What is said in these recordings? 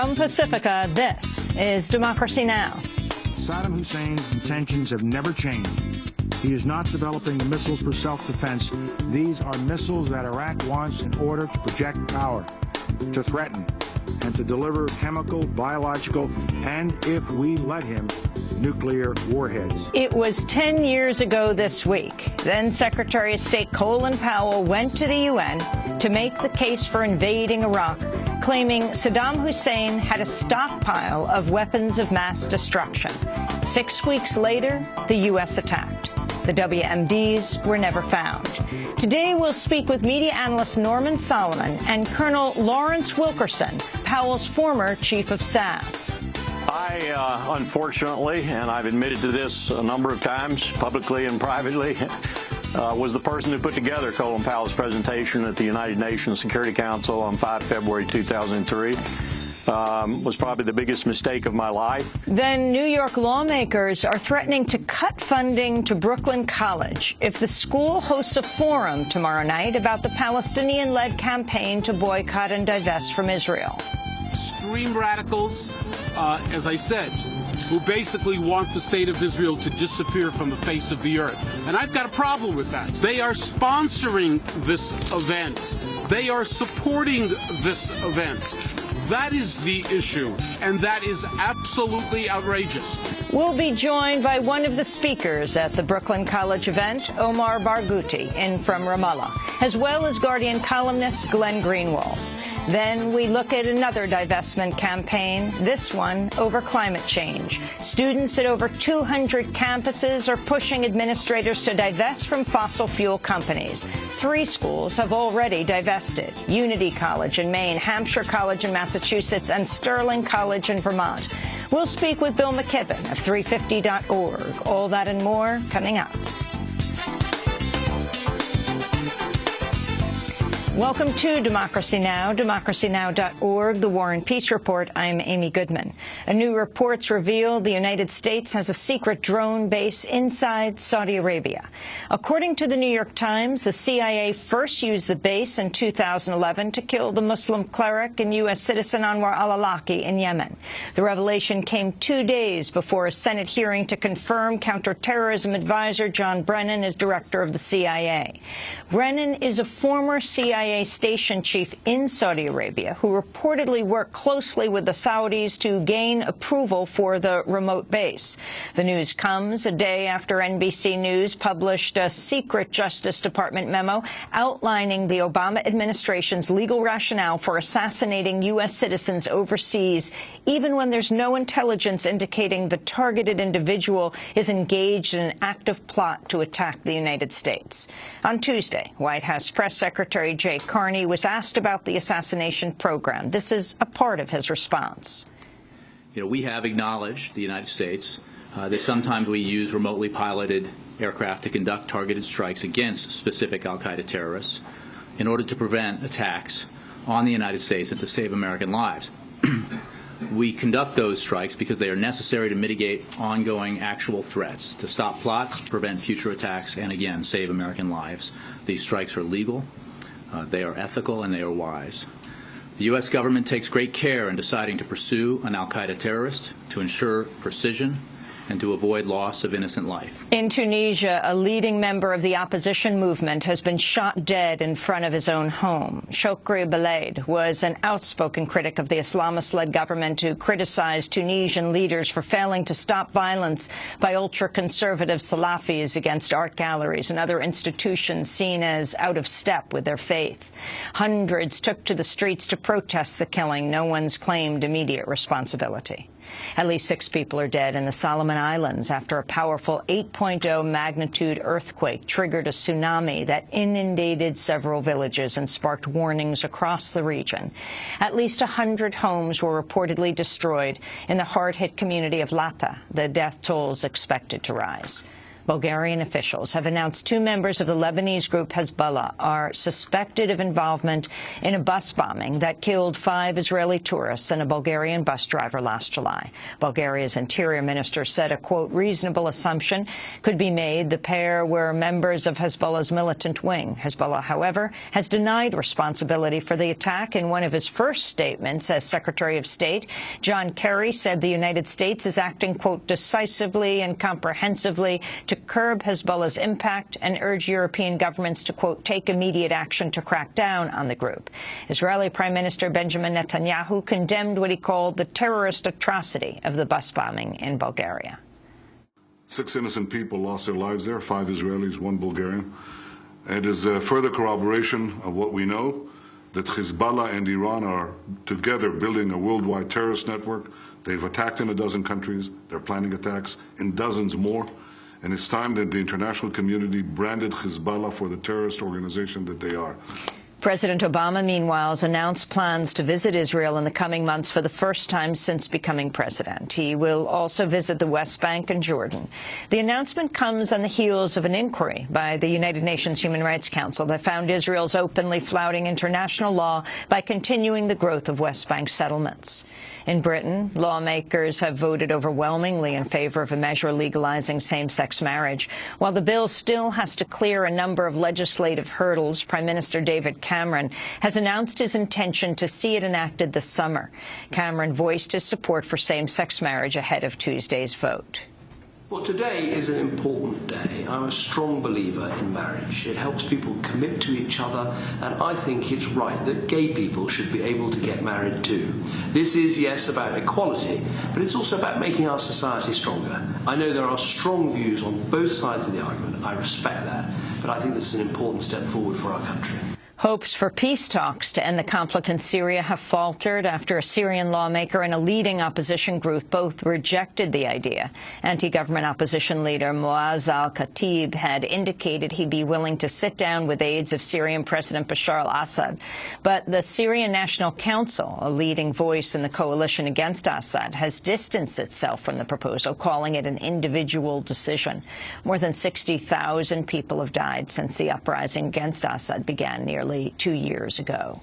From Pacifica, this is Democracy Now! Saddam Hussein's intentions have never changed. He is not developing the missiles for self-defense. These are missiles that Iraq wants in order to project power, to threaten, and to deliver chemical, biological, and, if we let him, nuclear warheads. It was 10 years ago this week. Then Secretary of State Colin Powell went to the UN to make the case for invading Iraq, claiming Saddam Hussein had a stockpile of weapons of mass destruction. 6 weeks later, the U.S. attacked. The WMDs were never found. Today, we'll speak with media analyst Norman Solomon and Colonel Lawrence Wilkerson, Powell's former chief of staff. I, unfortunately, and I've admitted to this a number of times, publicly and privately, was the person who put together Colin Powell's presentation at the United Nations Security Council on 5 February 2003. Was probably the biggest mistake of my life. Then New York lawmakers are threatening to cut funding to Brooklyn College if the school hosts a forum tomorrow night about the Palestinian-led campaign to boycott and divest from Israel. Extreme radicals, as I said, who basically want the state of Israel to disappear from the face of the earth. And I've got a problem with that. They are sponsoring this event. They are supporting this event. That is the issue, and that is absolutely outrageous. We'll be joined by one of the speakers at the Brooklyn College event, Omar Barghouti, in from Ramallah, as well as Guardian columnist Glenn Greenwald. Then we look at another divestment campaign, this one over climate change. Students at over 200 campuses are pushing administrators to divest from fossil fuel companies. 3 schools have already divested: Unity College in Maine, Hampshire College in Massachusetts, and Sterling College in Vermont. We'll speak with Bill McKibben of 350.org. All that and more coming up. Welcome to Democracy Now!, democracynow.org, the War and Peace Report. I'm Amy Goodman. A new reports reveal the United States has a secret drone base inside Saudi Arabia. According to the New York Times, the CIA first used the base in 2011 to kill the Muslim cleric and U.S. citizen Anwar al-Awlaki in Yemen. The revelation came 2 days before a Senate hearing to confirm counterterrorism advisor John Brennan is director of the CIA. Brennan is a former CIA station chief in Saudi Arabia who reportedly worked closely with the Saudis to gain approval for the remote base. The news comes a day after NBC News published a secret Justice Department memo outlining the Obama administration's legal rationale for assassinating U.S. citizens overseas, even when there's no intelligence indicating the targeted individual is engaged in an active plot to attack the United States. On Tuesday, White House Press Secretary Jay Carney was asked about the assassination program. This is a part of his response. We have acknowledged, the United States, that sometimes we use remotely piloted aircraft to conduct targeted strikes against specific al-Qaeda terrorists in order to prevent attacks on the United States and to save American lives. We conduct those strikes because they are necessary to mitigate ongoing actual threats, to stop plots, prevent future attacks, and again, save American lives. These strikes are legal, they are ethical, and they are wise. The U.S. government takes great care in deciding to pursue an al-Qaeda terrorist to ensure precision and to avoid loss of innocent life. In Tunisia, a leading member of the opposition movement has been shot dead in front of his own home. Chokri Belaid was an outspoken critic of the Islamist-led government who criticized Tunisian leaders for failing to stop violence by ultra-conservative Salafis against art galleries and other institutions seen as out of step with their faith. Hundreds took to the streets to protest the killing. No one's claimed immediate responsibility. At least 6 people are dead in the Solomon Islands after a powerful 8.0 magnitude earthquake triggered a tsunami that inundated several villages and sparked warnings across the region. At least 100 homes were reportedly destroyed in the hard-hit community of Lata. The death toll is expected to rise. Bulgarian officials have announced 2 members of the Lebanese group Hezbollah are suspected of involvement in a bus bombing that killed 5 Israeli tourists and a Bulgarian bus driver last July. Bulgaria's interior minister said a, quote, reasonable assumption could be made the pair were members of Hezbollah's militant wing. Hezbollah, however, has denied responsibility for the attack. In one of his first statements as Secretary of State, John Kerry said the United States is acting, quote, decisively and comprehensively to curb Hezbollah's impact and urge European governments to, quote, take immediate action to crack down on the group. Israeli Prime Minister Benjamin Netanyahu condemned what he called the terrorist atrocity of the bus bombing in Bulgaria. 6 innocent people lost their lives there, 5 Israelis, 1 Bulgarian. It is a further corroboration of what we know, that Hezbollah and Iran are together building a worldwide terrorist network. They've attacked in a dozen countries. They're planning attacks in dozens more. And it's time that the international community branded Hezbollah for the terrorist organization that they are. President Obama, meanwhile, has announced plans to visit Israel in the coming months for the first time since becoming president. He will also visit the West Bank and Jordan. The announcement comes on the heels of an inquiry by the United Nations Human Rights Council that found Israel's openly flouting international law by continuing the growth of West Bank settlements. In Britain, lawmakers have voted overwhelmingly in favor of a measure legalizing same-sex marriage. While the bill still has to clear a number of legislative hurdles, Prime Minister David Cameron has announced his intention to see it enacted this summer. Cameron voiced his support for same-sex marriage ahead of Tuesday's vote. Well, today is an important day. I'm a strong believer in marriage. It helps people commit to each other, and I think it's right that gay people should be able to get married too. This is, yes, about equality, but it's also about making our society stronger. I know there are strong views on both sides of the argument. I respect that, but I think this is an important step forward for our country. Hopes for peace talks to end the conflict in Syria have faltered after a Syrian lawmaker and a leading opposition group both rejected the idea. Anti-government opposition leader Muaz al-Khatib had indicated he'd be willing to sit down with aides of Syrian President Bashar al-Assad. But the Syrian National Council, a leading voice in the coalition against Assad, has distanced itself from the proposal, calling it an individual decision. More than 60,000 people have died since the uprising against Assad began nearly 2 years ago.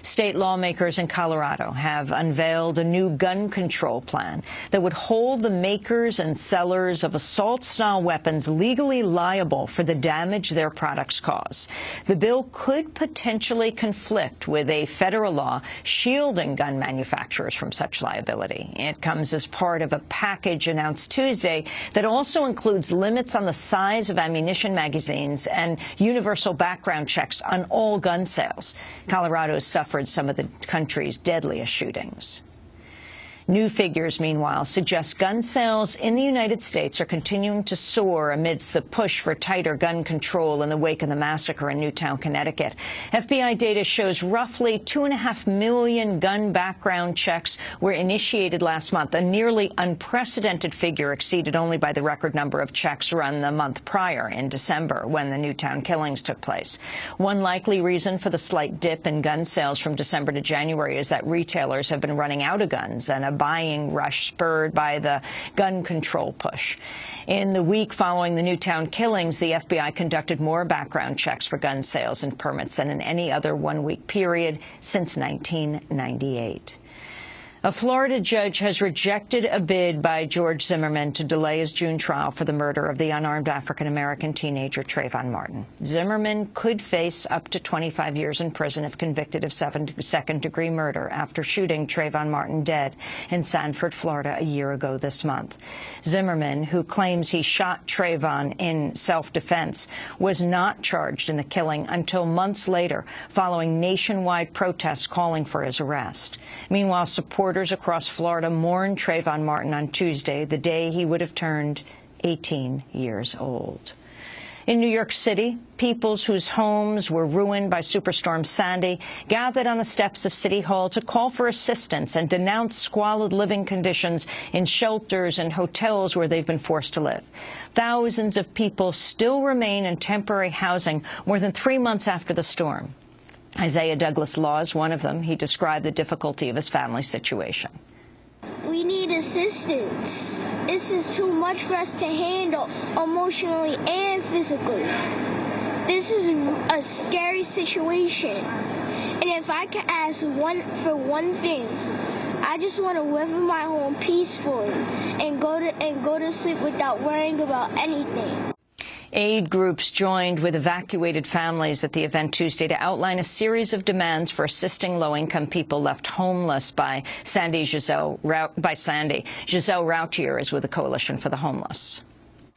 State lawmakers in Colorado have unveiled a new gun control plan that would hold the makers and sellers of assault-style weapons legally liable for the damage their products cause. The bill could potentially conflict with a federal law shielding gun manufacturers from such liability. It comes as part of a package announced Tuesday that also includes limits on the size of ammunition magazines and universal background checks on all gun sales. Colorado has suffered some of the country's deadliest shootings. New figures, meanwhile, suggest gun sales in the United States are continuing to soar amidst the push for tighter gun control in the wake of the massacre in Newtown, Connecticut. FBI data shows roughly 2.5 million gun background checks were initiated last month, a nearly unprecedented figure exceeded only by the record number of checks run the month prior in December when the Newtown killings took place. One likely reason for the slight dip in gun sales from December to January is that retailers have been running out of guns and a buying rush spurred by the gun control push. In the week following the Newtown killings, the FBI conducted more background checks for gun sales and permits than in any other one-week period since 1998. A Florida judge has rejected a bid by George Zimmerman to delay his June trial for the murder of the unarmed African-American teenager Trayvon Martin. Zimmerman could face up to 25 years in prison if convicted of second-degree murder after shooting Trayvon Martin dead in Sanford, Florida, a year ago this month. Zimmerman, who claims he shot Trayvon in self-defense, was not charged in the killing until months later, following nationwide protests calling for his arrest. Meanwhile, supporters across Florida mourned Trayvon Martin on Tuesday, the day he would have turned 18 years old. In New York City, peoples whose homes were ruined by Superstorm Sandy gathered on the steps of City Hall to call for assistance and denounce squalid living conditions in shelters and hotels where they've been forced to live. Thousands of people still remain in temporary housing more than 3 months after the storm. Isaiah Douglas Law is one of them. He described the difficulty of his family situation. We need assistance. This is too much for us to handle emotionally and physically. This is a scary situation. And if I could ask for one thing, I just want to live in my home peacefully and go to sleep without worrying about anything. Aid groups joined with evacuated families at the event Tuesday to outline a series of demands for assisting low-income people left homeless by Sandy. Giselle Routier is with the Coalition for the Homeless.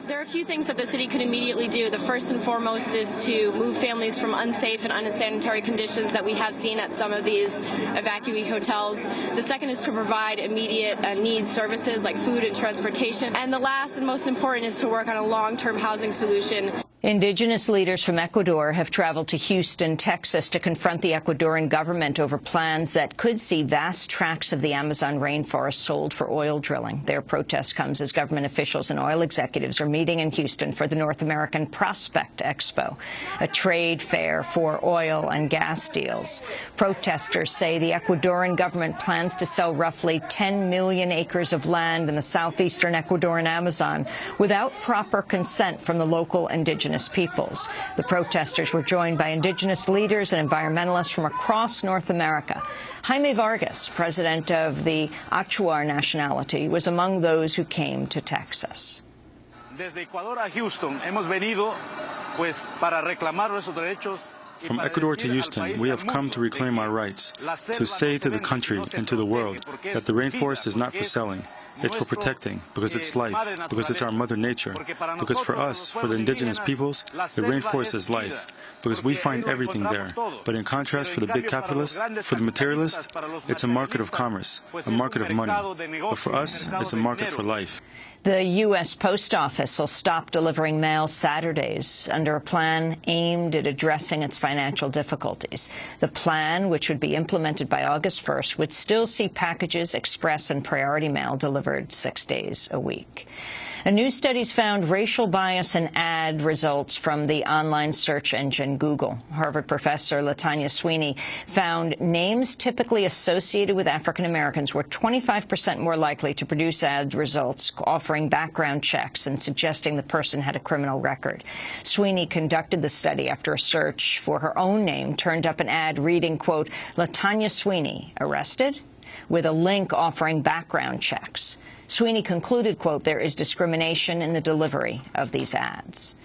There are a few things that the city could immediately do. The first and foremost is to move families from unsafe and unsanitary conditions that we have seen at some of these evacuee hotels. The second is to provide immediate needs services like food and transportation. And the last and most important is to work on a long-term housing solution. Indigenous leaders from Ecuador have traveled to Houston, Texas, to confront the Ecuadorian government over plans that could see vast tracts of the Amazon rainforest sold for oil drilling. Their protest comes as government officials and oil executives are meeting in Houston for the North American Prospect Expo, a trade fair for oil and gas deals. Protesters say the Ecuadorian government plans to sell roughly 10 million acres of land in the southeastern Ecuadorian Amazon without proper consent from the local indigenous peoples. The protesters were joined by indigenous leaders and environmentalists from across North America. Jaime Vargas, president of the Achuar nationality, was among those who came to Texas. Desde Ecuador a Houston hemos venido pues para reclamar nuestros derechos. From Ecuador to Houston, we have come to reclaim our rights, to say to the country and to the world that the rainforest is not for selling. It's for protecting, because it's life, because it's our mother nature, because for us, for the indigenous peoples, the rainforest is life, because we find everything there. But in contrast, for the big capitalist, for the materialist, it's a market of commerce, a market of money. But for us, it's a market for life. The U.S. Post Office will stop delivering mail Saturdays under a plan aimed at addressing its financial difficulties. The plan, which would be implemented by August 1st, would still see packages, express and priority mail delivered 6 days a week. A new study's found racial bias in ad results from the online search engine Google. Harvard professor LaTanya Sweeney found names typically associated with African Americans were 25% more likely to produce ad results offering background checks and suggesting the person had a criminal record. Sweeney conducted the study after a search for her own name turned up an ad reading, quote, "LaTanya Sweeney, arrested?" with a link offering background checks. Sweeney concluded, quote, there is discrimination in the delivery of these ads.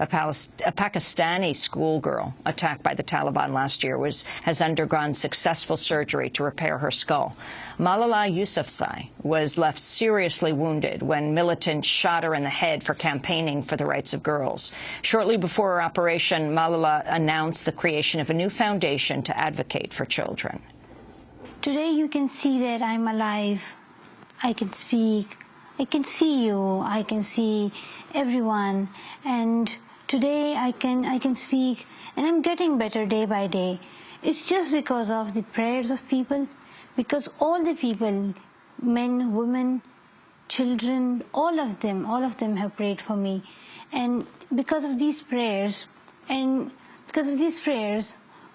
A Pakistani schoolgirl attacked by the Taliban last year has undergone successful surgery to repair her skull. Malala Yousafzai was left seriously wounded when militants shot her in the head for campaigning for the rights of girls. Shortly before her operation, Malala announced the creation of a new foundation to advocate for children. Today you can see that I'm alive. I can speak, I can see you, I can see everyone, and today I can speak, and I'm getting better day by day. It's just because of the prayers of people, because all the people, men, women, children, all of them have prayed for me. And because of these prayers,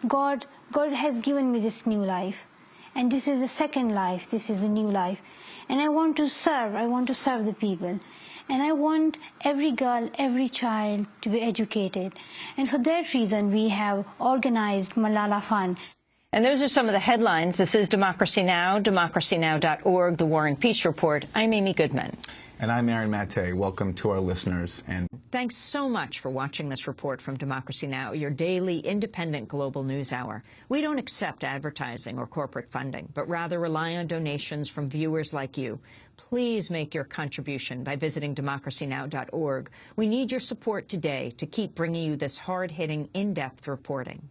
God has given me this new life. And this is the second life, this is the new life. And I want to serve the people. And I want every girl, every child to be educated. And for that reason, we have organized Malala Fund. And those are some of the headlines. This is Democracy Now!, democracynow.org, The War and Peace Report. I'm Amy Goodman. And I'm Aaron Maté. Welcome to our listeners. And thanks so much for watching this report from Democracy Now!, your daily independent global news hour. We don't accept advertising or corporate funding, but rather rely on donations from viewers like you. Please make your contribution by visiting democracynow.org. We need your support today to keep bringing you this hard-hitting, in-depth reporting.